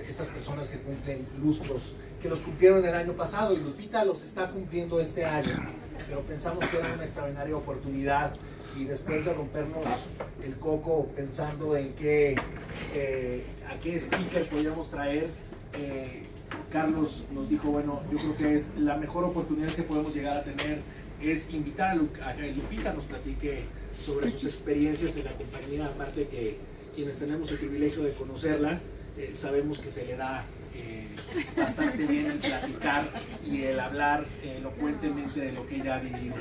estas personas que cumplen lustros, que los cumplieron el año pasado y Lupita los está cumpliendo este año, pero pensamos que era una extraordinaria oportunidad y después de rompernos el coco pensando en a qué speaker podíamos traer, Carlos nos dijo, bueno, yo creo que es la mejor oportunidad que podemos llegar a tener es invitar a que Lupita nos platique sobre sus experiencias en la compañía, aparte que quienes tenemos el privilegio de conocerla, sabemos que se le da bastante bien el platicar y el hablar elocuentemente de lo que ella ha vivido.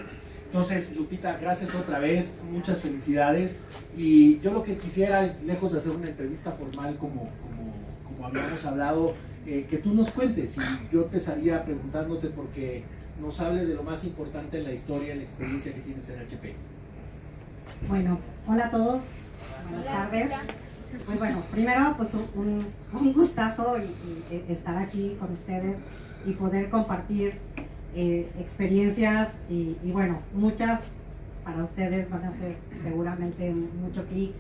Entonces, Lupita, gracias otra vez, muchas felicidades. Y yo lo que quisiera es, lejos de hacer una entrevista formal como habíamos hablado, que tú nos cuentes. Y yo empezaría preguntándote porque nos hables de lo más importante en la historia, en la experiencia que tienes en HP. Bueno, hola a todos, buenas tardes. Pues bueno, primero pues un gustazo y estar aquí con ustedes y poder compartir experiencias y bueno, muchas para ustedes van a ser seguramente mucho clic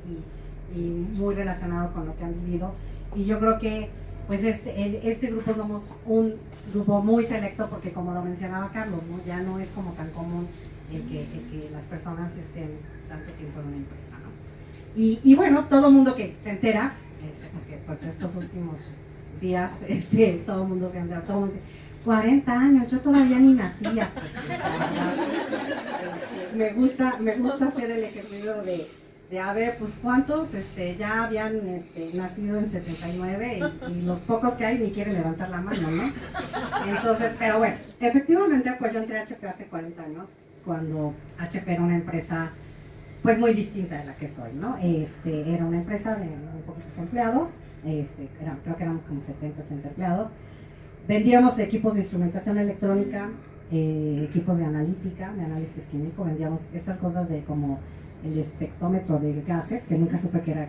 y muy relacionado con lo que han vivido. Y yo creo que pues este grupo somos un grupo muy selecto porque como lo mencionaba Carlos, ¿no? Ya no es como tan común el que las personas estén tanto tiempo en una empresa, ¿no? Y bueno, todo el mundo que se entera, porque pues estos últimos días todo el mundo se entera, todo el mundo dice, 40 años, yo todavía ni nacía. Pues, me gusta hacer el ejercicio de a ver, pues cuántos ya habían nacido en 79 y los pocos que hay ni quieren levantar la mano, ¿no? Entonces, pero bueno, efectivamente pues yo entré a HP hace 40 años, cuando HP era una empresa pues muy distinta de la que soy, ¿no? Era una empresa de muy poquitos empleados, creo que éramos como 70, 80 empleados. Vendíamos equipos de instrumentación electrónica, equipos de analítica, de análisis químico, vendíamos estas cosas de como el espectrómetro de gases, que nunca supe qué era,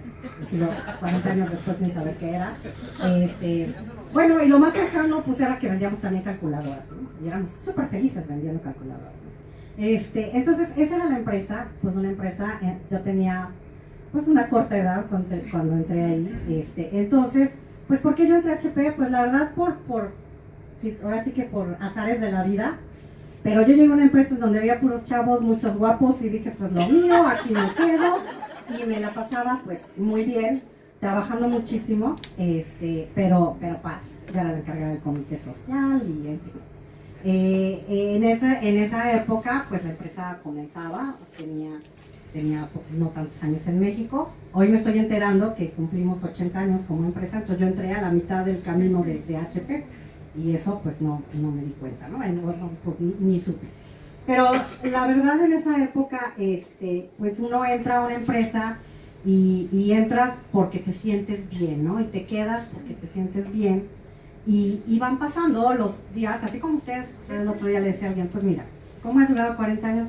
sigo 40 años después sin saber qué era. Bueno, y lo más cercano pues era que vendíamos también calculadoras, ¿no? Y éramos súper felices vendiendo calculadoras, ¿no? Entonces esa era la empresa, pues una empresa, yo tenía pues una corta edad cuando entré ahí, entonces, pues ¿por qué yo entré a HP? Pues la verdad ahora sí que por azares de la vida, pero yo llegué a una empresa donde había puros chavos, muchos guapos y dije pues lo mío, aquí me quedo y me la pasaba pues muy bien, trabajando muchísimo, pero padre, yo era la encargada del comité social y en fin. En esa época pues la empresa comenzaba, tenía no tantos años en México. Hoy me estoy enterando que cumplimos 80 años como empresa, entonces yo entré a la mitad del camino de HP y eso pues no me di cuenta, ¿no? Pues ni supe. Pero la verdad en esa época pues uno entra a una empresa y entras porque te sientes bien, ¿no? Y te quedas porque te sientes bien. Y van pasando los días, así como ustedes, el otro día le decía a alguien, pues mira, ¿cómo has durado 40 años?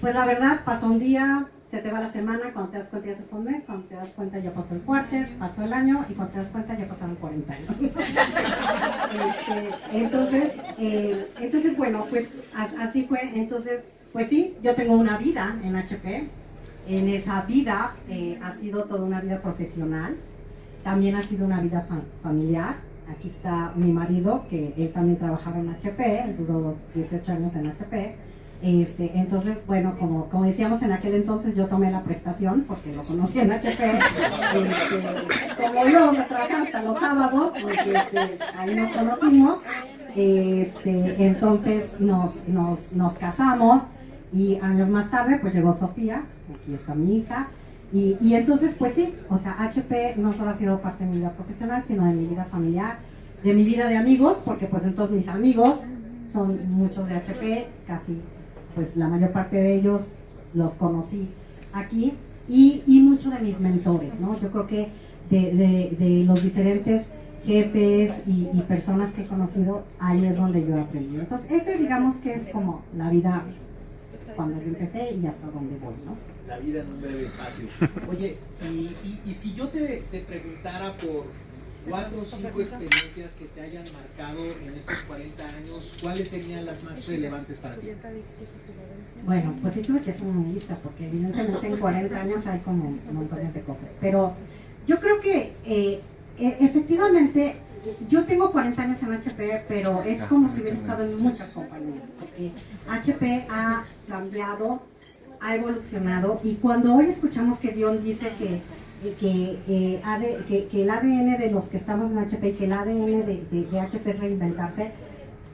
Pues la verdad, pasó un día, se te va la semana, cuando te das cuenta ya se fue un mes, cuando te das cuenta ya pasó el cuarter, pasó el año, y cuando te das cuenta ya pasaron 40 años. Entonces, bueno, pues así fue. Entonces, pues sí, yo tengo una vida en HP. En esa vida ha sido toda una vida profesional, también ha sido una vida familiar. Aquí está mi marido, que él también trabajaba en HP, él duró 18 años en HP. Entonces, bueno, como decíamos en aquel entonces, yo tomé la prestación porque lo conocí en HP. Como íbamos a trabajar hasta los sábados, pues ahí nos conocimos. Entonces nos casamos y años más tarde pues llegó Sofía, aquí está mi hija. Y entonces, pues sí, o sea, HP no solo ha sido parte de mi vida profesional, sino de mi vida familiar, de mi vida de amigos, porque pues entonces mis amigos son muchos de HP, casi pues la mayor parte de ellos los conocí aquí, y muchos de mis mentores, ¿no? Yo creo que de los diferentes jefes y personas que he conocido, ahí es donde yo he aprendido. Entonces, ese digamos que es como la vida cuando yo empecé y hasta donde voy, ¿no? La vida en un breve espacio. Oye, y si yo te preguntara por 4 o 5 experiencias que te hayan marcado en estos 40 años, ¿cuáles serían las más relevantes para ti? Bueno, pues sí tuve que hacer una lista, porque evidentemente en 40 años hay como montones de cosas. Pero yo creo que efectivamente, yo tengo 40 años en HP, pero es como si hubiera estado en muchas compañías, porque HP ha cambiado, ha evolucionado, y cuando hoy escuchamos que Dion dice que el ADN de los que estamos en HP, que el ADN de HP es reinventarse,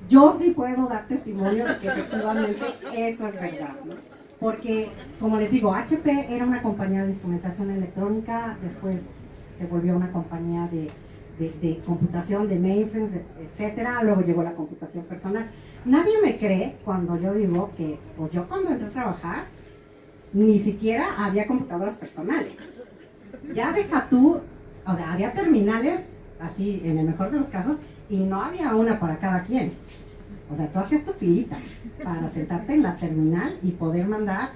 yo sí puedo dar testimonio de que efectivamente eso es verdad, ¿no? Porque, como les digo, HP era una compañía de instrumentación electrónica, después se volvió una compañía de computación, de mainframes, etcétera. Luego llegó la computación personal. Nadie me cree cuando yo digo que, pues yo cuando entré a trabajar, ni siquiera había computadoras personales. Ya deja tú, o sea, había terminales, así, en el mejor de los casos, y no había una para cada quien. O sea, tú hacías tu filita para sentarte en la terminal y poder mandar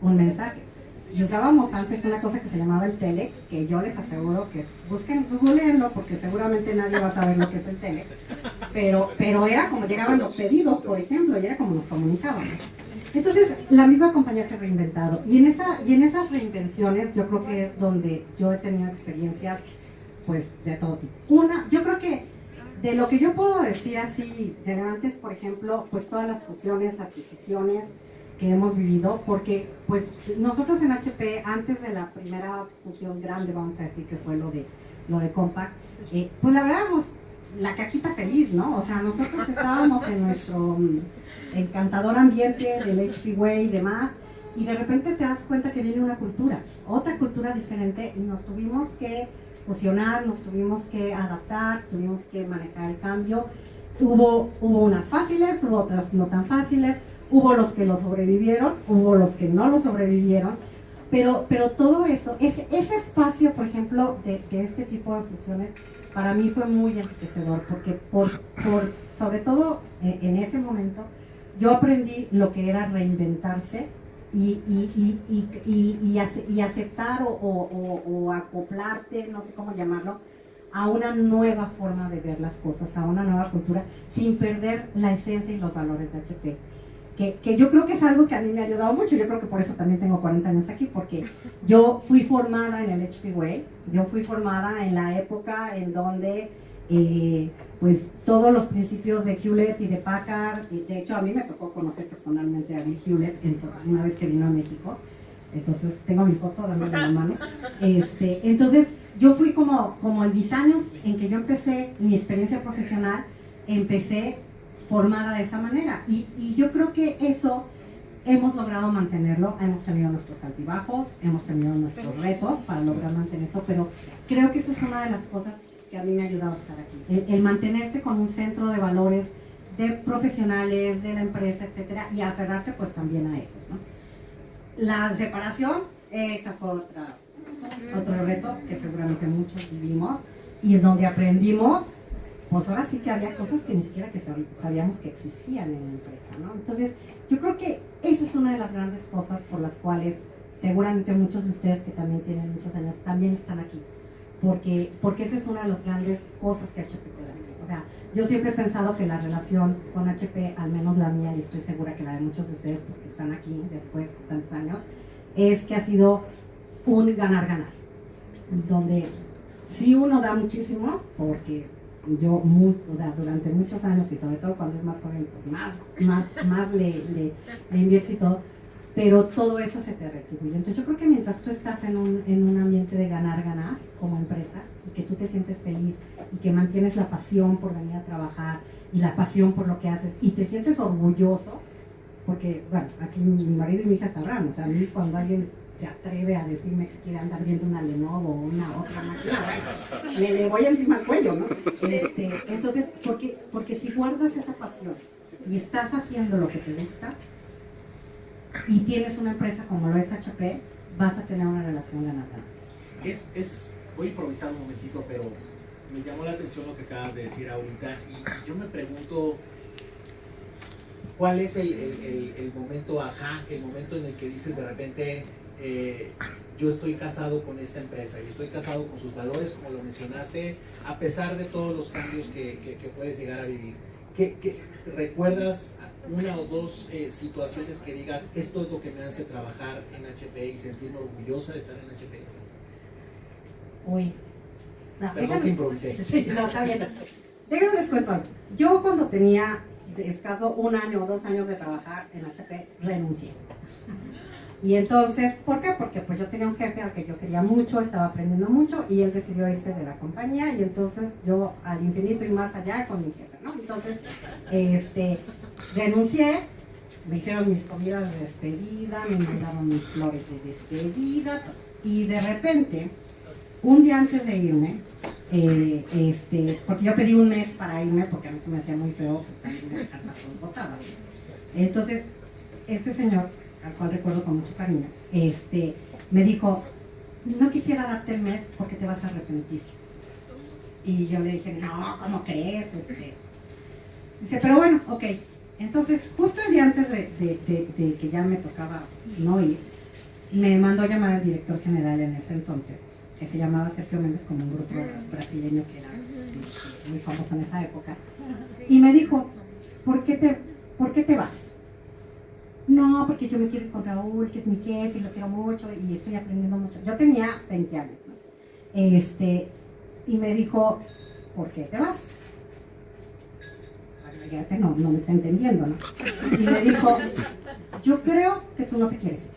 un mensaje. Y usábamos antes una cosa que se llamaba el telex, que yo les aseguro que googleenlo, porque seguramente nadie va a saber lo que es el telex, pero era como llegaban los pedidos, por ejemplo, y era como nos comunicábamos. Entonces, la misma compañía se ha reinventado, y en esas reinvenciones yo creo que es donde yo he tenido experiencias, pues, de todo tipo. Yo creo que de lo que yo puedo decir así relevantes, por ejemplo, pues todas las fusiones, adquisiciones que hemos vivido, porque pues nosotros en HP, antes de la primera fusión grande, vamos a decir que fue lo de Compaq, pues la verdad éramos la cajita feliz, ¿no? O sea, nosotros estábamos en nuestro encantador ambiente del HP Way y demás, y de repente te das cuenta que viene una cultura, otra cultura diferente, y nos tuvimos que fusionar, nos tuvimos que adaptar, tuvimos que manejar el cambio. Hubo unas fáciles, hubo otras no tan fáciles, hubo los que lo sobrevivieron, hubo los que no lo sobrevivieron, pero todo eso, ese espacio, por ejemplo, de este tipo de fusiones, para mí fue muy enriquecedor, porque sobre todo en ese momento, yo aprendí lo que era reinventarse y aceptar o acoplarte, no sé cómo llamarlo, a una nueva forma de ver las cosas, a una nueva cultura, sin perder la esencia y los valores de HP. Que yo creo que es algo que a mí me ha ayudado mucho. Yo creo que por eso también tengo 40 años aquí, porque yo fui formada en el HP Way, yo fui formada en la época en donde pues todos los principios de Hewlett y de Packard, y de hecho a mí me tocó conocer personalmente a Bill Hewlett una vez que vino a México, entonces tengo mi foto dándole la mano. Entonces yo fui como en mis años en que yo empecé mi experiencia profesional, empecé formada de esa manera, y yo creo que eso hemos logrado mantenerlo. Hemos tenido nuestros altibajos, hemos tenido nuestros retos para lograr mantener eso, pero creo que eso es una de las cosas que a mí me ha ayudado a estar aquí, el mantenerte con un centro de valores de profesionales, de la empresa, etcétera, y aferrarte pues también a esos, ¿no? La separación, esa fue otro reto que seguramente muchos vivimos, y en donde aprendimos, pues ahora sí que había cosas que ni siquiera que sabíamos que existían en la empresa, ¿no? Entonces, yo creo que esa es una de las grandes cosas por las cuales seguramente muchos de ustedes que también tienen muchos años también están aquí, porque esa es una de las grandes cosas que HP te da. O sea, yo siempre he pensado que la relación con HP, al menos la mía, y estoy segura que la de muchos de ustedes porque están aquí después de tantos años, es que ha sido un ganar-ganar, donde sí uno da muchísimo, porque yo o sea, durante muchos años, y sobre todo cuando es más joven, pues más le inviertes y todo, pero todo eso se te retribuye. Entonces yo creo que mientras tú estás en un ambiente de ganar-ganar como empresa, y que tú te sientes feliz, y que mantienes la pasión por venir a trabajar, y la pasión por lo que haces, y te sientes orgulloso, porque, bueno, aquí mi marido y mi hija sabrán, o sea, a mí cuando alguien se atreve a decirme que quiere andar viendo una Lenovo o una otra máquina, le voy encima al cuello, ¿no? Entonces, porque si guardas esa pasión y estás haciendo lo que te gusta y tienes una empresa como lo es HP, vas a tener una relación ganar-ganar. Voy a improvisar un momentito, pero me llamó la atención lo que acabas de decir ahorita, y yo me pregunto, ¿cuál es el momento ajá, el momento en el que dices de repente, yo estoy casado con esta empresa y estoy casado con sus valores, como lo mencionaste, a pesar de todos los cambios que puedes llegar a vivir? ¿Qué recuerdas una o dos situaciones que digas, esto es lo que me hace trabajar en HP y sentirme orgullosa de estar en HP? Uy, No, Perdón que improvisé. Sí, no, está bien. Déjenme les cuento algo. Yo cuando tenía de escaso 1 año o 2 años de trabajar en HP, renuncié. Y entonces, ¿por qué? Porque pues yo tenía un jefe al que yo quería mucho, estaba aprendiendo mucho y él decidió irse de la compañía y entonces yo al infinito y más allá con mi jefe, ¿no? Entonces, renuncié, me hicieron mis comidas de despedida, me mandaron mis flores de despedida y de repente, un día antes de irme, porque yo pedí un mes para irme porque a mí se me hacía muy feo pues, salirme a dejar las cosas botadas. Entonces, este señor, al cual recuerdo con mucho cariño, me dijo, no quisiera darte el mes porque te vas a arrepentir. Y yo le dije, no, ¿cómo crees? Dice, pero bueno, ok. Entonces, justo el día antes de que ya me tocaba no ir, me mandó a llamar al director general en ese entonces, que se llamaba Sergio Méndez, como un grupo brasileño que era muy famoso en esa época, y me dijo, ¿por qué te vas? No, porque yo me quiero ir con Raúl, que es mi jefe y lo quiero mucho y estoy aprendiendo mucho. Yo tenía 20 años, ¿no? Y me dijo, ¿por qué te vas? No me está entendiendo, ¿no? Y me dijo, yo creo que tú no te quieres ir,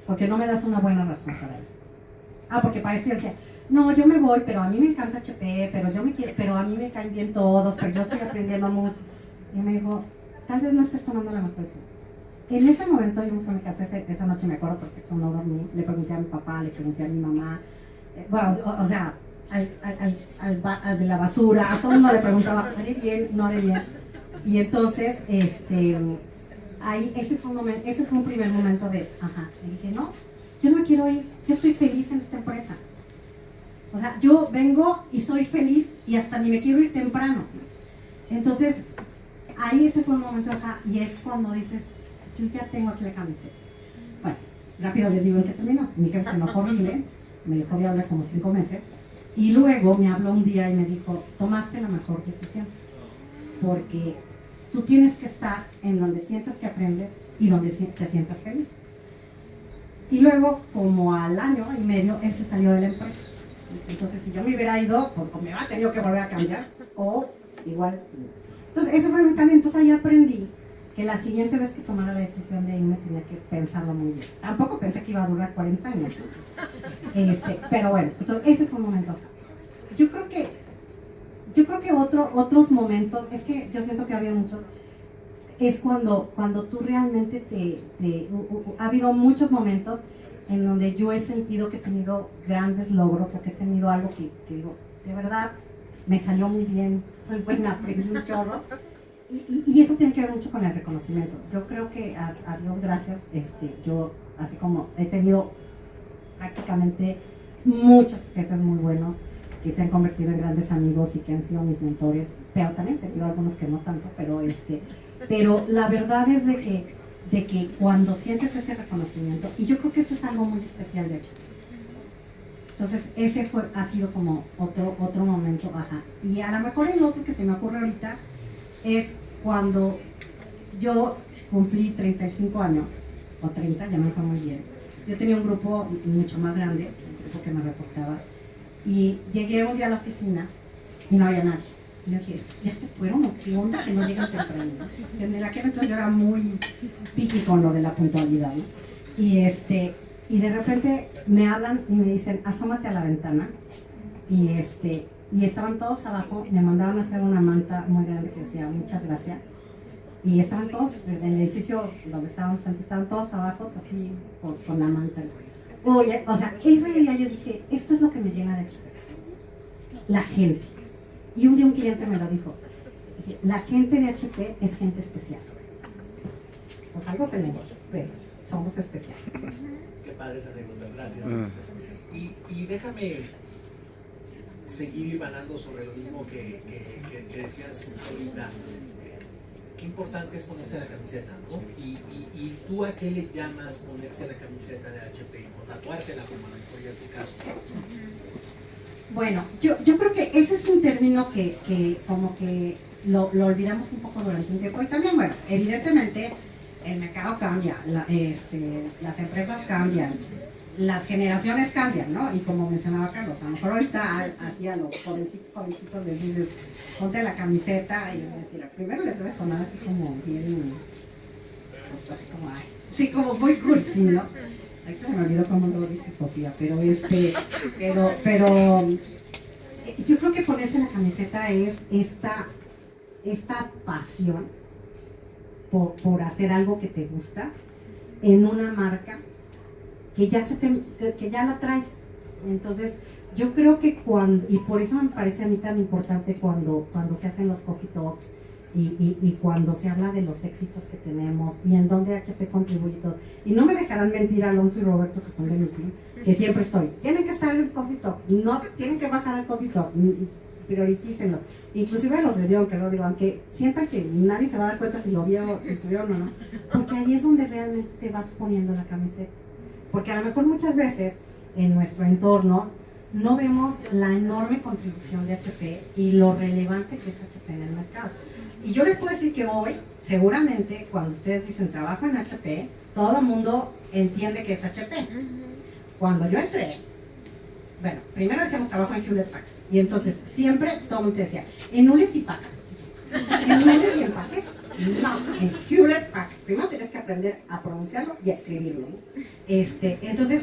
porque no me das una buena razón para ir. Porque para esto yo decía, no, yo me voy, pero a mí me encanta HP, pero a mí me caen bien todos, pero yo estoy aprendiendo mucho. Y me dijo, tal vez no estés tomando la mejor decisión. En ese momento yo me fui a mi casa, esa noche me acuerdo perfecto, no dormí, le pregunté a mi papá, le pregunté a mi mamá, bueno, o sea, al de la basura, a todo el mundo le preguntaba, ¿haré bien? ¿No haré bien? Y entonces, ahí, ese fue un primer momento de, le dije, no, yo no quiero ir, yo estoy feliz en esta empresa. O sea, yo vengo y soy feliz y hasta ni me quiero ir temprano. Entonces, ahí ese fue un momento, y es cuando dices, yo ya tengo aquí la camiseta. Bueno, rápido les digo en qué terminó. Mi jefe se enojó horrible, me dejó de hablar como 5 meses, y luego me habló un día y me dijo, tomaste la mejor decisión, porque tú tienes que estar en donde sientas que aprendes y donde te sientas feliz. Y luego, como al año y medio, él se salió de la empresa. Entonces, si yo me hubiera ido, pues me hubiera tenido que volver a cambiar, o igual. Entonces, ese fue mi cambio. Entonces, ahí aprendí que la siguiente vez que tomara la decisión de irme tenía que pensarlo muy bien. Tampoco pensé que iba a durar 40 años. Pero bueno, entonces ese fue un momento. Yo creo que otros momentos, es que yo siento que ha habido muchos, es cuando tú realmente ha habido muchos momentos en donde yo he sentido que he tenido grandes logros o que he tenido algo que digo, de verdad, me salió muy bien, soy buena, aprendí un chorro. Y eso tiene que ver mucho con el reconocimiento. Yo creo que a Dios gracias, yo así como he tenido prácticamente muchos jefes muy buenos que se han convertido en grandes amigos y que han sido mis mentores, pero también he tenido algunos que no tanto, pero la verdad es de que cuando sientes ese reconocimiento, y yo creo que eso es algo muy especial de hecho. Entonces ese ha sido como otro momento, Y a lo mejor el otro que se me ocurre ahorita es cuando yo cumplí 35 años, o 30, ya me fue muy bien. Yo tenía un grupo mucho más grande, un grupo que me reportaba, y llegué un día a la oficina y no había nadie. Y yo dije, ¿estos ya se fueron o qué onda que no llegan temprano? En aquel entonces yo era muy piqui con lo de la puntualidad, ¿no? Y de repente me hablan y me dicen, asómate a la ventana, y estaban todos abajo, me mandaron a hacer una manta muy grande que decía muchas gracias, y estaban todos en el edificio donde estábamos antes, estaban todos abajo así con la manta. Oye, o sea, ese día yo dije, esto es lo que me llena de HP, la gente. Y un día un cliente me lo dijo, la gente de HP es gente especial. Pues algo tenemos, pero somos especiales. Qué padre esa anécdota, gracias. Y déjame seguir ibanando sobre lo mismo que decías ahorita. Qué importante es ponerse la camiseta, ¿no? Y tú a qué le llamas ponerse la camiseta de HP o tatuársela, como a lo mejor ya es tu caso. Bueno, yo creo que ese es un término que como que lo olvidamos un poco durante un tiempo. Y también, bueno, evidentemente el mercado cambia, las empresas cambian, las generaciones cambian, ¿no? Y como mencionaba Carlos, a lo mejor ahorita así a los jovencitos les dices, ponte la camiseta y decir, primero les debe sonar así como bien, pues así como, ay, sí, como muy cursi, ¿no? Ahorita se me olvidó cómo lo dice Sofía, pero yo creo que ponerse la camiseta es esta pasión por hacer algo que te gusta en una marca que ya la traes. Entonces, yo creo que y por eso me parece a mí tan importante cuando se hacen los coffee talks y cuando se habla de los éxitos que tenemos y en dónde HP contribuye todo. Y no me dejarán mentir Alonso y Roberto, que son de mi team, que siempre estoy. Tienen que estar en el coffee talk, no tienen que bajar al coffee talk, prioritícenlo. Inclusive los de Dion, que lo digo, aunque sientan que nadie se va a dar cuenta si estuvieron o no, porque ahí es donde realmente te vas poniendo la camiseta. Porque a lo mejor muchas veces en nuestro entorno no vemos la enorme contribución de HP y lo relevante que es HP en el mercado. Y yo les puedo decir que hoy, seguramente, cuando ustedes dicen trabajo en HP, todo el mundo entiende que es HP. Cuando yo entré, bueno, primero decíamos trabajo en Hewlett Packard. Y entonces siempre todo el mundo decía, en Nules y Packard. En Nules y empaques. No, en Hewlett Packard. Primero tienes que aprender a pronunciarlo y a escribirlo, ¿no? Entonces,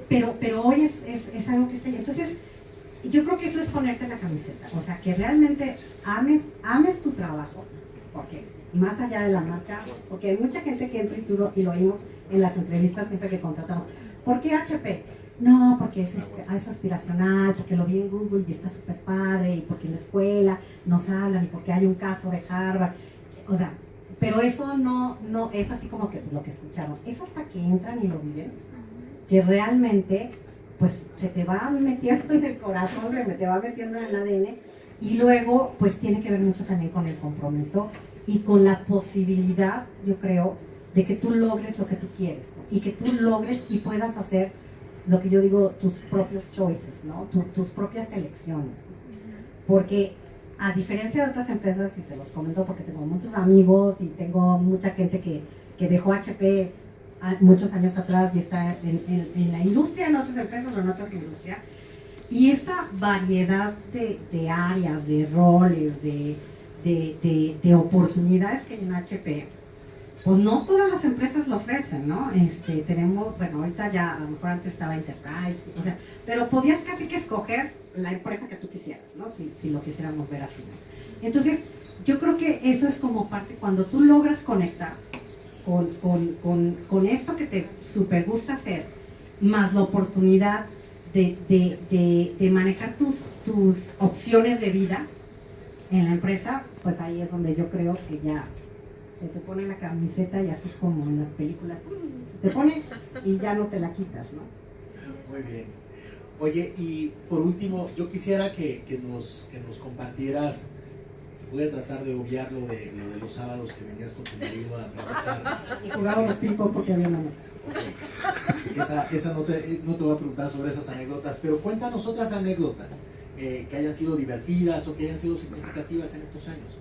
pero hoy es algo que está ahí. Entonces, yo creo que eso es ponerte la camiseta. O sea, que realmente ames tu trabajo. Porque más allá de la marca, porque hay mucha gente que entra y lo oímos en las entrevistas siempre que contratamos. ¿Por qué HP? No, porque es aspiracional, porque lo vi en Google y está súper padre, y porque en la escuela nos hablan, y porque hay un caso de Harvard. O sea, pero eso no es así como que lo que escucharon. Es hasta que entran y lo viven, que realmente, pues, se te va metiendo en el corazón, se te va metiendo en el ADN, y luego, pues, tiene que ver mucho también con el compromiso y con la posibilidad, yo creo, de que tú logres lo que tú quieres, ¿no? Y que tú logres y puedas hacer lo que yo digo, tus propios choices, ¿no? Tus propias elecciones, ¿no? Porque a diferencia de otras empresas, y se los comento porque tengo muchos amigos y tengo mucha gente que dejó HP muchos años atrás y está en la industria, en otras empresas o en otras industrias, y esta variedad de áreas, de roles, de oportunidades que hay en HP, pues no todas las empresas lo ofrecen, ¿no? Tenemos, bueno, ahorita ya, a lo mejor antes estaba Enterprise, o sea, pero podías casi que escoger la empresa que tú quisieras, ¿no? Si lo quisiéramos ver así, ¿no? Entonces, yo creo que eso es como parte, cuando tú logras conectar con esto que te súper gusta hacer, más la oportunidad de manejar tus opciones de vida en la empresa, pues ahí es donde yo creo que ya se te pone la camiseta y así como en las películas, se te pone y ya no te la quitas, ¿no? Muy bien. Oye, y por último, yo quisiera que nos compartieras, voy a tratar de obviar lo de los sábados que venías con tu marido a trabajar. Y jugábamos ping-pong porque había una mesa. Okay. Esa no te voy a preguntar sobre esas anécdotas, pero cuéntanos otras anécdotas que hayan sido divertidas o que hayan sido significativas en estos años.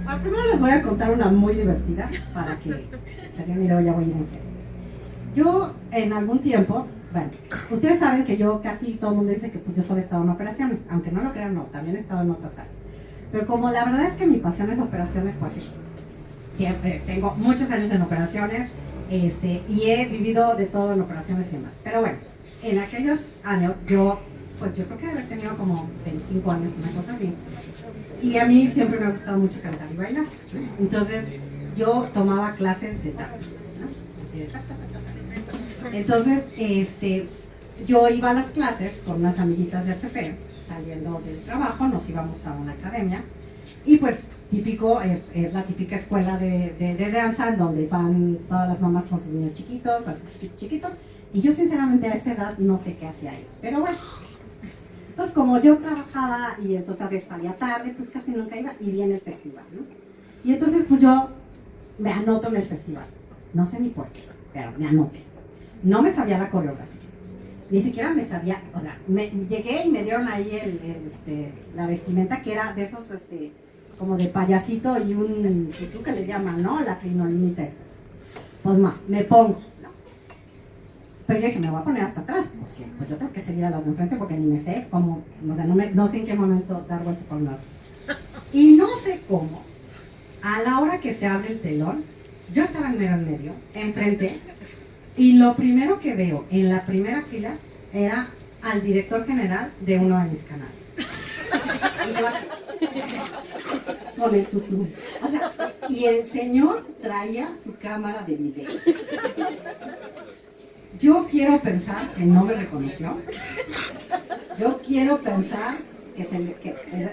Bueno, primero les voy a contar una muy divertida para que mira, ya voy a ir en serio. Yo en algún tiempo, bueno, ustedes saben que yo casi todo el mundo dice que pues, yo solo he estado en operaciones, aunque no lo crean, no, también he estado en otras áreas. Pero como la verdad es que mi pasión es operaciones, pues sí, siempre tengo muchos años en operaciones y he vivido de todo en operaciones y demás. Pero bueno, en aquellos años yo creo que debe tenido como 25 años, una cosa así. Y a mí siempre me ha gustado mucho cantar y bailar. Entonces, yo tomaba clases de tap, ¿no? Así de tap, tap, tap, tap. Entonces, yo iba a las clases con unas amiguitas de HP, saliendo del trabajo, nos íbamos a una academia. Y pues, típico, es la típica escuela de danza, donde van todas las mamás con sus niños chiquitos, así chiquitos. Y yo, sinceramente, a esa edad no sé qué hacía ahí. Pero bueno. Entonces, como yo trabajaba y entonces a veces salía tarde, pues casi nunca iba y viene el festival, ¿no? Y entonces, pues yo me anoto en el festival. No sé ni por qué, pero me anoté. No me sabía la coreografía. Ni siquiera me sabía, o sea, llegué y me dieron ahí la vestimenta que era de esos, como de payasito y un, ¿tú qué le llaman, no? La crinolinita esta. Pues me pongo, ¿no? Pero yo dije, me voy a poner hasta atrás, porque pues yo tengo que seguir a las de enfrente porque ni me sé cómo, o sea, no sé en qué momento dar vuelta por un lado. Y no sé cómo, a la hora que se abre el telón, yo estaba en medio, enfrente, y lo primero que veo en la primera fila era al director general de uno de mis canales. Y yo así, con el tutú. O sea, y el señor traía su cámara de video. Yo quiero pensar que no me reconoció. Yo quiero pensar que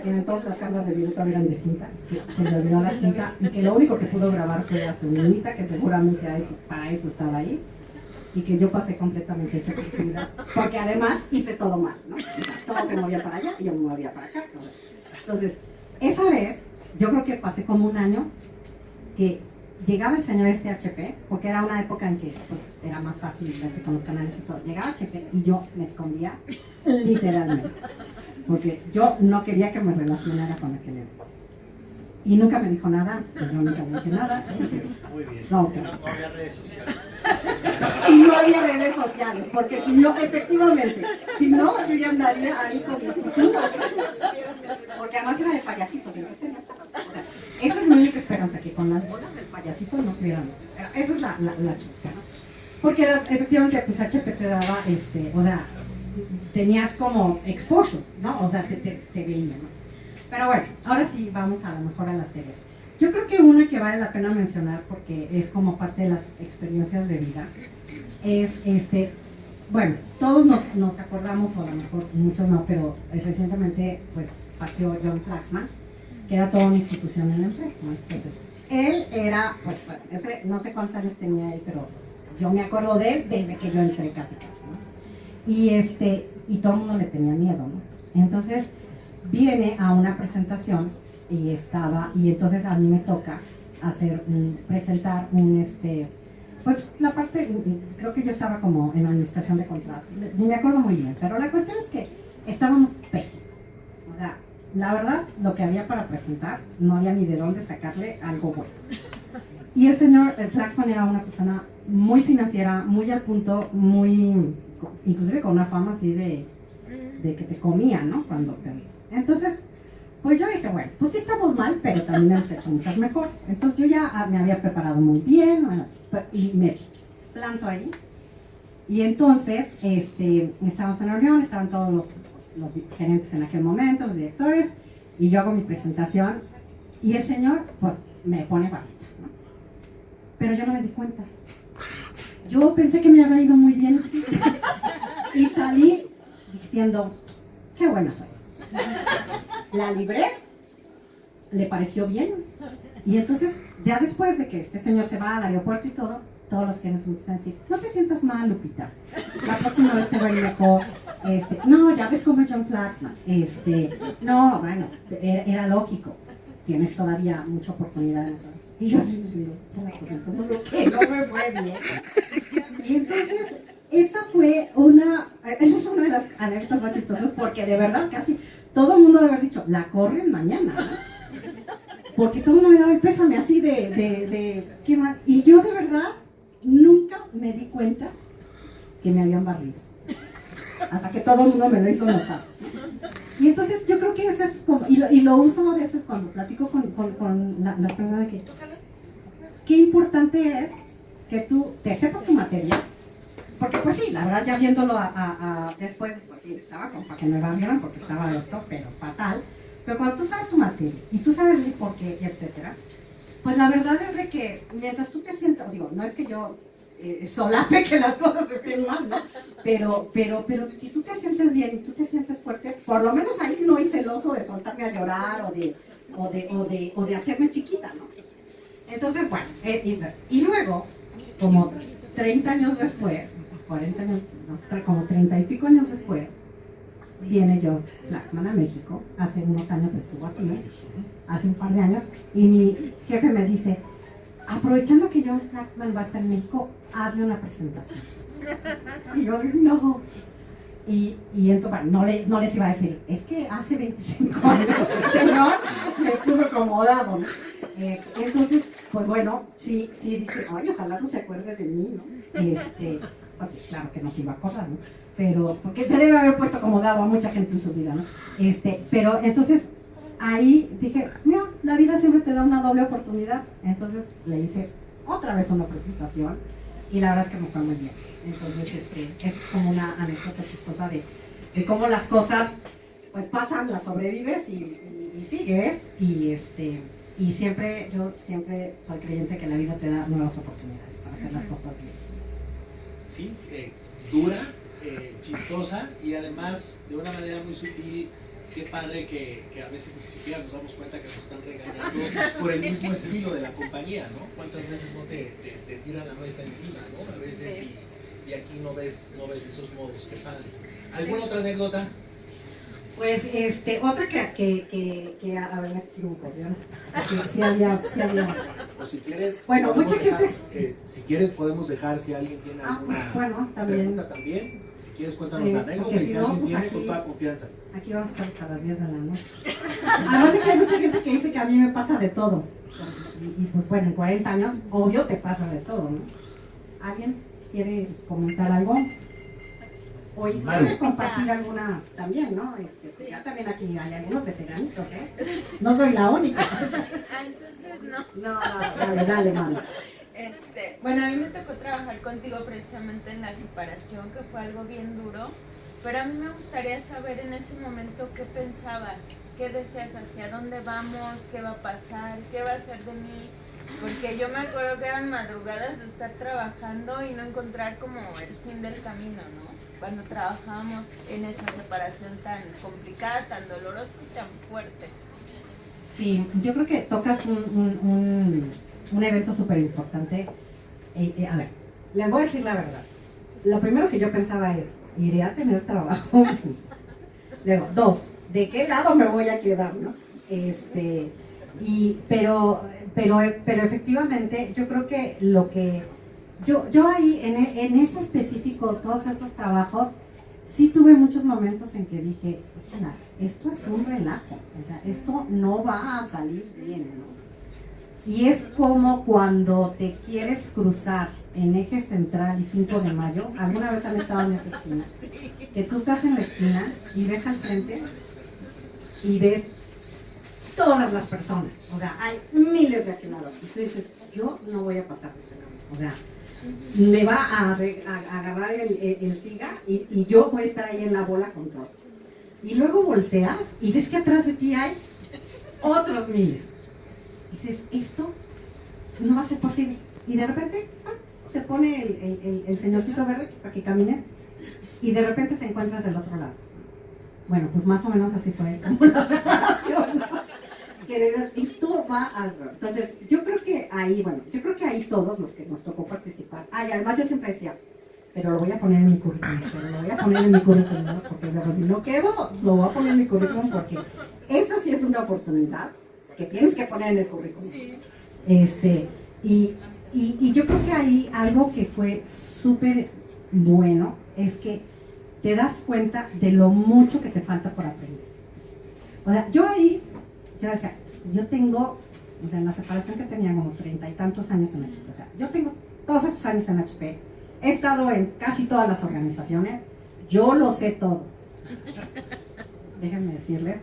entonces las cámaras de video todavía eran de cinta, que se le olvidó la cinta y que lo único que pudo grabar fue a su niñita, que seguramente para eso estaba ahí, y que yo pasé completamente esa oportunidad, porque además hice todo mal, ¿no? Todo se movía para allá y yo me movía para acá, ¿no? Entonces, esa vez, yo creo que pasé como un año que llegaba el señor HP, porque era una época en que pues, era más fácil verte con los canales y todo. Llegaba HP y yo me escondía literalmente, porque yo no quería que me relacionara con aquel evento. Y nunca me dijo nada, pues yo nunca le dije nada. Muy bien. No había redes sociales. Y no había redes sociales, porque si no, efectivamente, si no, yo ya andaría ahí con mi tutú. Porque además era de payasitos. O sea, esa es mi única esperanza, que con las bolas del payasito no se vieran. Esa es la chusca, ¿no? Porque efectivamente, pues HP te daba, o sea, tenías como exposure, ¿no? O sea, te veía, ¿no? Pero bueno, ahora sí vamos a lo mejor a la serie. Yo creo que una que vale la pena mencionar, porque es como parte de las experiencias de vida, es bueno, todos nos acordamos, o a lo mejor muchos no, pero recientemente pues partió John Flaxman, que era toda una institución en la empresa, ¿no? Entonces, él era, pues, no sé cuántos años tenía él, pero yo me acuerdo de él desde que yo entré casi, ¿no? Y todo el mundo le tenía miedo, ¿no? Entonces, viene a una presentación y entonces a mí me toca presentar pues la parte, creo que yo estaba como en administración de contratos, ni me acuerdo muy bien, pero la cuestión es que estábamos pésimos. O sea, la verdad, lo que había para presentar, no había ni de dónde sacarle algo bueno. Y el señor Flaxman era una persona muy financiera, muy al punto, inclusive con una fama así de que te comía, ¿no? Entonces, pues yo dije, bueno, pues sí estamos mal, pero también hemos hecho muchas mejores. Entonces yo ya me había preparado muy bien, y me planto ahí. Y entonces, estábamos en la reunión, estaban todos los gerentes en aquel momento, los directores, y yo hago mi presentación, y el señor, pues, me pone varita, ¿no? Pero yo no me di cuenta. Yo pensé que me había ido muy bien, y salí diciendo, qué buena soy. La libré, le pareció bien, y entonces ya después de que este señor se va al aeropuerto y todo, todos los que nos empiezan a decir, no te sientas mal, Lupita, la próxima vez te va a ir mejor, no, ya ves cómo es John Flaxman, no, bueno, era lógico, tienes todavía mucha oportunidad. Y yo así, que no me fue bien. Y entonces esa fue una de las anécdotas más chistosas, porque de verdad casi todo el mundo debe haber dicho, la corren mañana, ¿no? Porque todo el mundo me daba el pésame así de qué mal. Y yo de verdad nunca me di cuenta que me habían barrido, hasta que todo el mundo me lo hizo notar. Y entonces yo creo que eso es como, y lo uso a veces cuando platico con las personas, que qué importante es que tú te sepas tu materia. Porque pues sí, la verdad ya viéndolo después, pues sí, estaba como para que me barrieran porque estaba esto, pero fatal. Pero cuando tú sabes tu materia y tú sabes decir por qué, etcétera, pues la verdad es de que mientras tú te sientas, digo, no es que yo solape que las cosas estén mal, ¿no? Pero si tú te sientes bien y tú te sientes fuerte, por lo menos ahí no hice el oso de soltarme a llorar o de hacerme chiquita, ¿no? Entonces, bueno, y luego, como 30 años después, 40 años, no, como 30 y pico años después, viene John Flaxman a México. Hace unos años estuvo aquí, hace un par de años, y mi jefe me dice, aprovechando que John Flaxman va a estar en México, hazle una presentación. Y yo digo, no. Y entonces, bueno, no les iba a decir, es que hace 25 años el señor me puso acomodado, ¿no? Entonces, pues bueno, sí dije, ay, ojalá no se acuerde de mí, ¿no? pues sí, claro que nos iba a acordar, ¿no? Pero, porque se debe haber puesto como dado a mucha gente en su vida, ¿no? Pero entonces, ahí dije, mira, la vida siempre te da una doble oportunidad. Entonces le hice otra vez una presentación y la verdad es que me fue muy bien. Entonces, es como una anécdota chistosa de cómo las cosas pues pasan, las sobrevives y sigues. Y siempre, yo siempre soy creyente que la vida te da nuevas oportunidades para hacer las cosas bien. Sí, dura, chistosa y además de una manera muy sutil. Qué padre que a veces ni siquiera nos damos cuenta que nos están regañando por el mismo estilo de la compañía, ¿no? ¿Cuántas veces no te tiran la mesa encima, ¿no? A veces Sí. y aquí no ves esos modos, qué padre. ¿Alguna otra anécdota? Pues otra que a ver, aquí un poco, ¿no? Porque sí había. O si quieres, Bueno, podemos mucha dejar, gente- si quieres podemos dejar si alguien tiene alguna bueno, también. pregunta también. Si quieres cuéntanos Sí, la anécdota porque y si si no, alguien pues tiene aquí- con toda confianza. Aquí vamos a estar hasta las 10 de la noche. Además de que hay mucha gente que dice que a mí me pasa de todo. Y pues bueno, en 40 años, obvio te pasa de todo, ¿no? ¿Alguien quiere comentar algo? O quiere compartir alguna también, ¿no? Pues ya también aquí hay algunos veteranitos, ¿eh? No soy la única. Ah, entonces no. No, dale, mano. Bueno, a mí me tocó trabajar contigo precisamente en la separación, que fue algo bien duro, pero a mí me gustaría saber en ese momento qué pensabas, qué decías, hacia dónde vamos, qué va a pasar, qué va a ser de mí, porque yo me acuerdo que eran madrugadas de estar trabajando y no encontrar como el fin del camino, ¿no? Cuando trabajábamos en esa separación tan complicada, tan dolorosa y tan fuerte. Sí, yo creo que tocas un evento súper importante. A ver, les voy a decir la verdad. Lo primero que yo pensaba es, ¿iré a tener trabajo? Luego, 2, ¿de qué lado me voy a quedar, no? Pero efectivamente, yo creo que lo que... Yo ahí, en ese específico, todos esos trabajos, sí tuve muchos momentos en que dije, "China, esto es un relajo, o sea, esto no va a salir bien, ¿no?". Y es como cuando te quieres cruzar en Eje Central y 5 de Mayo, ¿alguna vez han estado en esa esquina? Que tú estás en la esquina y ves al frente y ves todas las personas, o sea, hay miles de aquelados, y tú dices, yo no voy a pasar de ese lado, o sea, me va a agarrar el SIGA y yo voy a estar ahí en la bola con todo. Y luego volteas y ves que atrás de ti hay otros miles. Y dices, esto no va a ser posible. Y de repente se pone el señorcito verde para que camines y de repente te encuentras del otro lado. Bueno, pues más o menos así fue como la separación, ¿no? Y tú va a... Entonces, yo creo que ahí todos los que nos tocó participar, además yo siempre decía, pero lo voy a poner en mi currículum, ¿no? Porque luego si no quedo, lo voy a poner en mi currículum porque esa sí es una oportunidad que tienes que poner en el currículum. Sí. Y yo creo que ahí algo que fue súper bueno es que te das cuenta de lo mucho que te falta por aprender. O sea, yo decía, yo tengo, o sea, en la separación que tenía como 30 y tantos años en HP, o sea, yo tengo todos estos años en HP, he estado en casi todas las organizaciones, yo lo sé todo. Déjenme decirles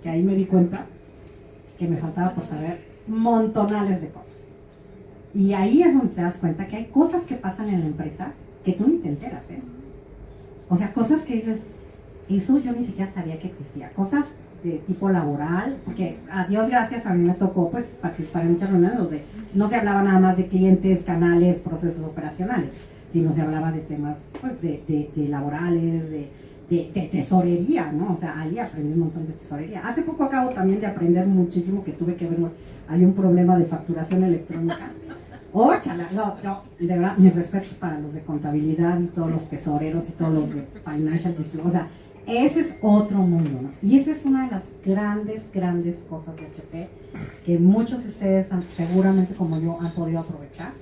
que ahí me di cuenta que me faltaba por saber montonales de cosas. Y ahí es donde te das cuenta que hay cosas que pasan en la empresa que tú ni te enteras, ¿eh? O sea, cosas que dices, eso yo ni siquiera sabía que existía. Cosas de tipo laboral, porque a Dios gracias a mí me tocó pues participar en muchas reuniones donde no se hablaba nada más de clientes, canales, procesos operacionales, sino se hablaba de temas pues de laborales, de tesorería, ¿no? O sea, ahí aprendí un montón de tesorería. Hace poco acabo también de aprender muchísimo que tuve que ver, hay un problema de facturación electrónica. ¡Óchala! No, de verdad, mis respetos para los de contabilidad y todos los tesoreros y todos los de financial distribution. O sea, ese es otro mundo, ¿no? Y esa es una de las grandes cosas de HP que muchos de ustedes seguramente como yo han podido aprovechar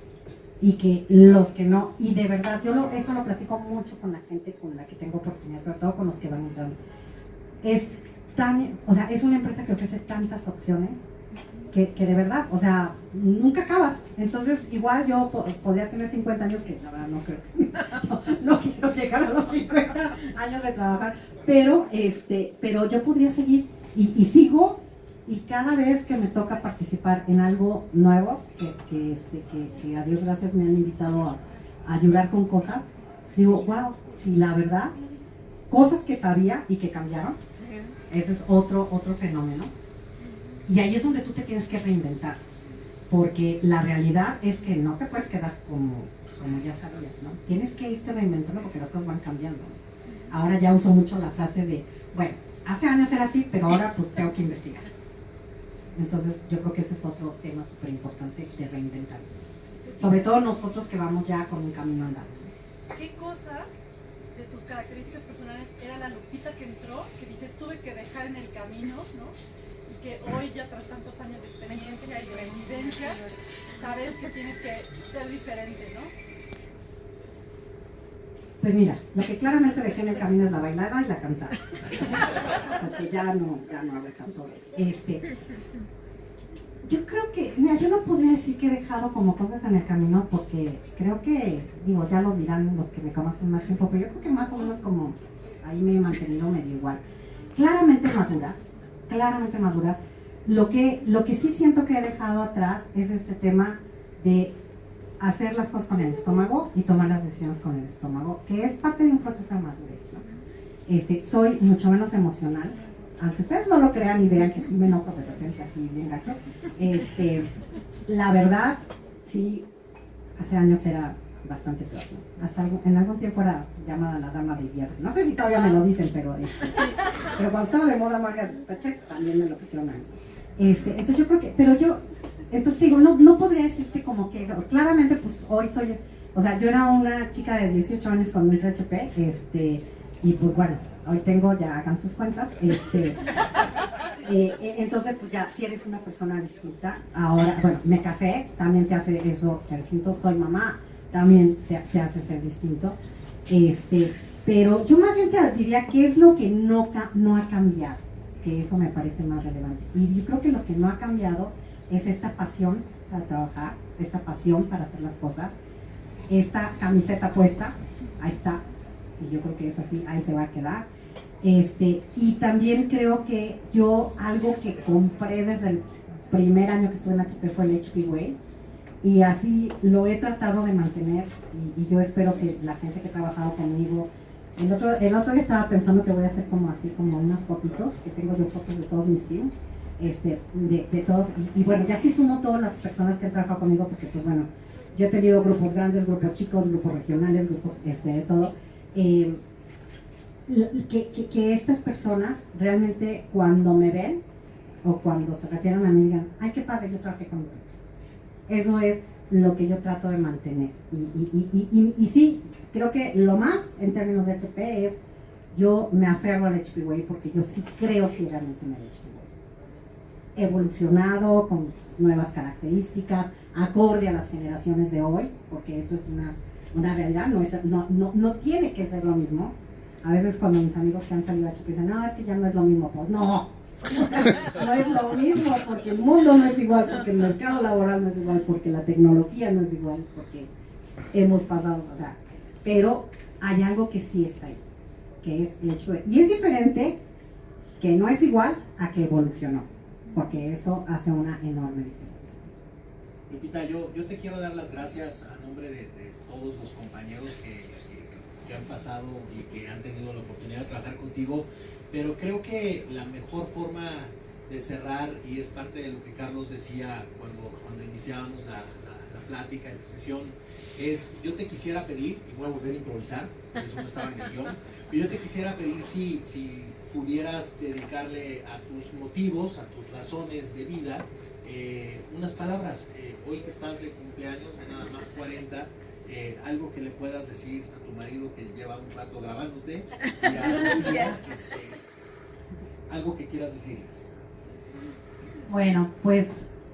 y que los que no, y de verdad, eso lo platico mucho con la gente con la que tengo oportunidad, sobre todo con los que van entrando. Es una empresa que ofrece tantas opciones que de verdad, o sea, nunca acabas. Entonces, igual yo podría tener 50 años, que la verdad no creo, no quiero llegar a los 50 años de trabajar, pero yo podría seguir y sigo, y cada vez que me toca participar en algo nuevo, que a Dios gracias me han invitado a ayudar con cosas, digo, wow, sí, la verdad, cosas que sabía y que cambiaron, ese es otro fenómeno. Y ahí es donde tú te tienes que reinventar, porque la realidad es que no te puedes quedar como ya sabías, ¿no? Tienes que irte reinventando porque las cosas van cambiando, ¿no? Ahora ya uso mucho la frase de, bueno, hace años era así, pero ahora pues tengo que investigar. Entonces yo creo que ese es otro tema súper importante de reinventar. Sobre todo nosotros que vamos ya con un camino andado. ¿Qué cosas de tus características personales era la Lupita que entró, que dices tuve que dejar en el camino, ¿no? Y que hoy ya tras tantos años de experiencia y de vivencia, sabes que tienes que ser diferente, ¿no? Pues mira, lo que claramente dejé en el camino es la bailada y la cantada. Porque ya no hago tanto eso. Yo creo que, mira, yo no podría decir que he dejado como cosas en el camino porque creo que, digo, ya lo dirán los que me conocen más tiempo, pero yo creo que más o menos como ahí me he mantenido medio igual. Claramente maduras. Lo que sí siento que he dejado atrás es este tema de hacer las cosas con el estómago y tomar las decisiones con el estómago, que es parte de un proceso de madurez, ¿no? Soy mucho menos emocional, aunque ustedes no lo crean y vean que sí me enojo de repente así bien gacho. La verdad, sí, hace años era bastante peor, ¿no? Hasta en algún tiempo era llamada la dama de hierro. No sé si todavía me lo dicen, pero cuando estaba de moda Margaret Thatcher también me lo pusieron a eso. Entonces yo creo que, entonces te digo, no podría decirte como que, claramente pues hoy soy, o sea, yo era una chica de 18 años cuando entré a HP, y pues bueno, hoy tengo, ya hagan sus cuentas, entonces pues ya, si eres una persona distinta, ahora, bueno, me casé, también te hace eso ser distinto, soy mamá, también te hace ser distinto, pero yo más bien te diría qué es lo que no ha cambiado, que eso me parece más relevante, y yo creo que lo que no ha cambiado es esta pasión para trabajar, esta pasión para hacer las cosas, esta camiseta puesta, ahí está, y yo creo que es así, ahí se va a quedar. Y también creo que yo, algo que compré desde el primer año que estuve en HP fue el HP Way, y así lo he tratado de mantener, y yo espero que la gente que ha trabajado conmigo, el otro día estaba pensando que voy a hacer como así, como unas fotitos, que tengo yo fotos de todos mis teams, de todos, y bueno, ya sí sumo todas las personas que han trabajado conmigo, porque pues bueno, yo he tenido grupos grandes, grupos chicos, grupos regionales, grupos de todo, que estas personas realmente cuando me ven, o cuando se refieren a mí, digan, ay, qué padre, yo trabajé conmigo. Eso es lo que yo trato de mantener, y sí, creo que lo más en términos de HP es, yo me aferro al HP Way, porque yo sí creo ciegamente en el HP Way. Evolucionado con nuevas características, acorde a las generaciones de hoy, porque eso es una realidad, no tiene que ser lo mismo. A veces cuando mis amigos que han salido a HP dicen, no, es que ya no es lo mismo, pues no, no es lo mismo, porque el mundo no es igual, porque el mercado laboral no es igual, porque la tecnología no es igual, porque hemos pasado, o sea, pero hay algo que sí está ahí, que es el hecho de, y es diferente, que no es igual a que evolucionó, porque eso hace una enorme diferencia. Lupita, yo te quiero dar las gracias a nombre de todos los compañeros que han pasado y que han tenido la oportunidad de trabajar contigo, pero creo que la mejor forma de cerrar, y es parte de lo que Carlos decía cuando iniciábamos la plática, la sesión, es, yo te quisiera pedir, y voy a volver a improvisar, eso no estaba en el guión, pero yo te quisiera pedir si pudieras dedicarle a tus motivos, a tus razones de vida, unas palabras, hoy que estás de cumpleaños, de nada más 40, algo que le puedas decir a tu marido que lleva un rato grabándote, y a Sofía, algo que quieras decirles. Bueno, pues,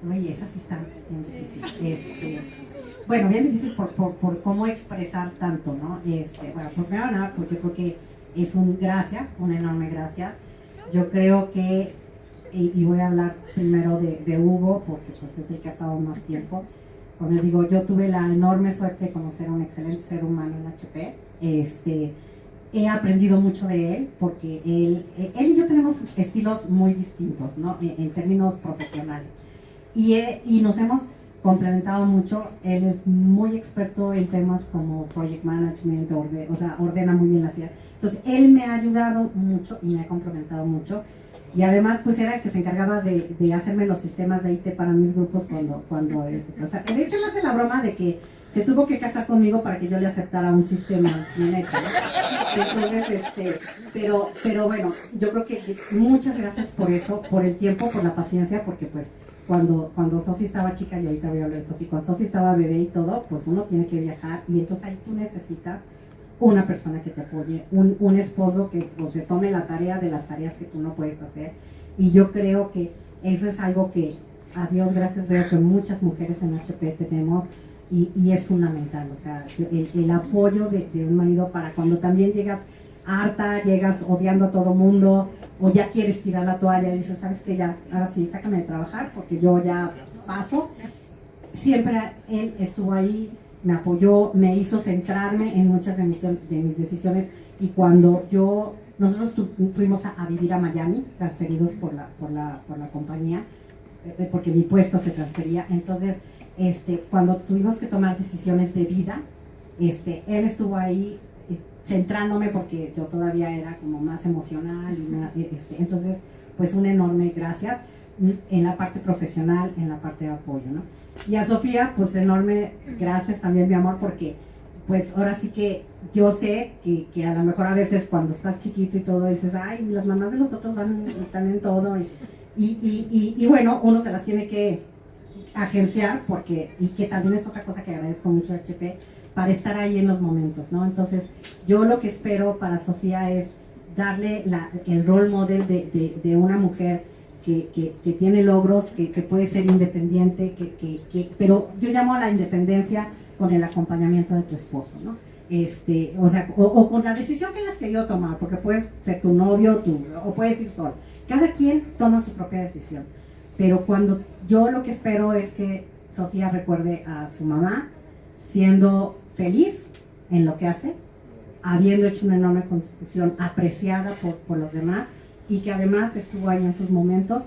oye, esa sí está bien difícil. Bueno, bien difícil por cómo expresar tanto, ¿no? Bueno, por primero nada, porque yo creo que es un gracias, un enorme gracias. Yo creo que y voy a hablar primero de Hugo, porque pues es el que ha estado más tiempo. Como les digo, yo tuve la enorme suerte de conocer a un excelente ser humano en HP. He aprendido mucho de él, porque él y yo tenemos estilos muy distintos, ¿no? En términos profesionales. Y nos hemos complementado mucho. Él es muy experto en temas como project management, o sea, ordena muy bien las ideas. Entonces, él me ha ayudado mucho y me ha complementado mucho. Y además, pues era el que se encargaba de hacerme los sistemas de IT para mis grupos cuando de hecho, él hace la broma de que se tuvo que casar conmigo para que yo le aceptara un sistema bien hecho, ¿no? Entonces, pero bueno, yo creo que muchas gracias por eso, por el tiempo, por la paciencia, porque pues cuando Sofi estaba chica, y ahorita voy a hablar de Sofi, cuando Sofi estaba bebé y todo, pues uno tiene que viajar, y entonces ahí tú necesitas una persona que te apoye, un esposo que pues, se tome la tarea de las tareas que tú no puedes hacer. Y yo creo que eso es algo que, a Dios gracias, veo que muchas mujeres en HP tenemos, y es fundamental. O sea, el apoyo de un marido para cuando también llegas harta, llegas odiando a todo mundo, o ya quieres tirar la toalla y dices, ¿sabes qué? Ya, ahora sí, sácame de trabajar porque yo ya paso. Siempre él estuvo ahí, me apoyó, me hizo centrarme en muchas de mis decisiones. Y cuando nosotros fuimos a vivir a Miami, transferidos por la compañía, porque mi puesto se transfería. Entonces, cuando tuvimos que tomar decisiones de vida, él estuvo ahí centrándome, porque yo todavía era como más emocional. Entonces, pues un enorme gracias en la parte profesional, en la parte de apoyo, ¿no? Y a Sofía, pues enorme gracias también, mi amor, porque pues ahora sí que yo sé que a lo mejor a veces cuando estás chiquito y todo dices, ay, las mamás de los otros están en todo, y bueno, uno se las tiene que agenciar, y que también es otra cosa que agradezco mucho a HP, para estar ahí en los momentos, ¿no? Entonces, yo lo que espero para Sofía es darle el role model de una mujer que tiene logros, que puede ser independiente, pero yo llamo a la independencia con el acompañamiento de tu esposo, ¿no? O sea, o con la decisión que hayas querido tomar, porque puedes ser tu novio, o puedes ir solo. Cada quien toma su propia decisión. Pero yo lo que espero es que Sofía recuerde a su mamá siendo feliz en lo que hace, habiendo hecho una enorme contribución, apreciada por los demás, y que además estuvo ahí en sus momentos,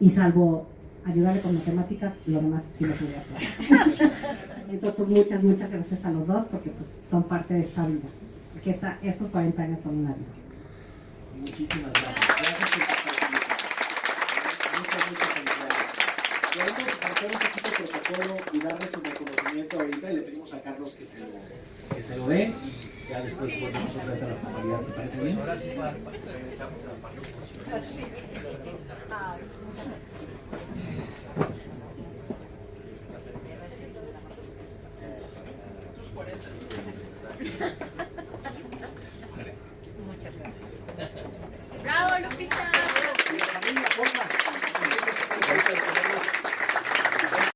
y salvo ayudarle con matemáticas, lo demás sí lo pude hacer. Entonces, pues muchas gracias a los dos, porque pues son parte de esta vida, porque estos 40 años son una vida. Muchísimas gracias. Gracias por compartir. Muchas felicidades. Vamos a marcar un poquito el protocolo y darle su reconocimiento ahorita, y le pedimos a Carlos que se lo dé, y ya después volvemos otra vez a la formalidad. ¿Te parece bien? Ahora sí, regresamos a la parte de